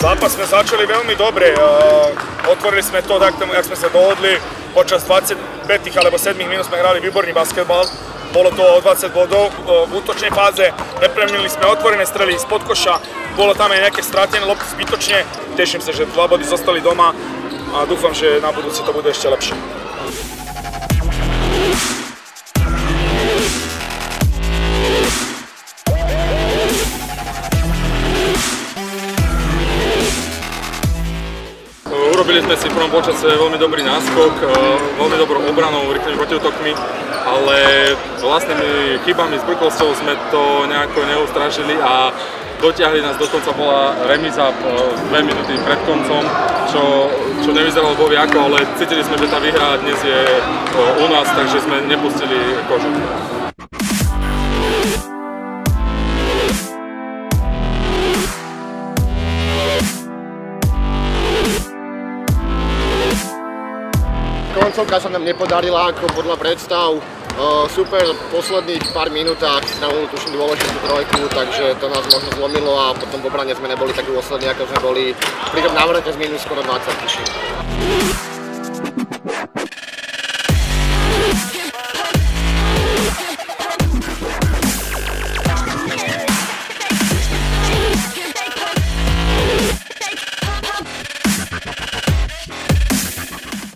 Zápas sme začali veľmi dobre, otvorili sme to tak, jak sme sa dohodli, počas 25 alebo 7 minút sme hrali výborný basketbal, bolo to o 20 bodov, v útočnej fáze nepremenili sme otvorené strely spod koša, bolo tam aj nejaké stratené lopty zbytočne, teším sa, že 2 body zostali doma a dúfam, že na budúci to bude ešte lepšie. Urobili sme si v prvom polčase veľmi dobrý náskok, veľmi dobrou obranou, rýchlymi protiútokmi, ale vlastnými chybami s brklosťou sme to nejako neustrašili a dotiahli nás, dokonca bola remíza 2 minúty pred koncom, čo nevyzeralo boviako, ale cítili sme, že tá výhra dnes je u nás, takže sme nepustili kožu. Koncovka sa nám nepodarila ako podľa predstav. Super, v posledných pár minútach strávili tuším dôležitú trojku, takže to nás možno zlomilo a potom v obrane sme neboli tak dôslední, ako sme boli pri tom návrate z minus skoro 20 tuším.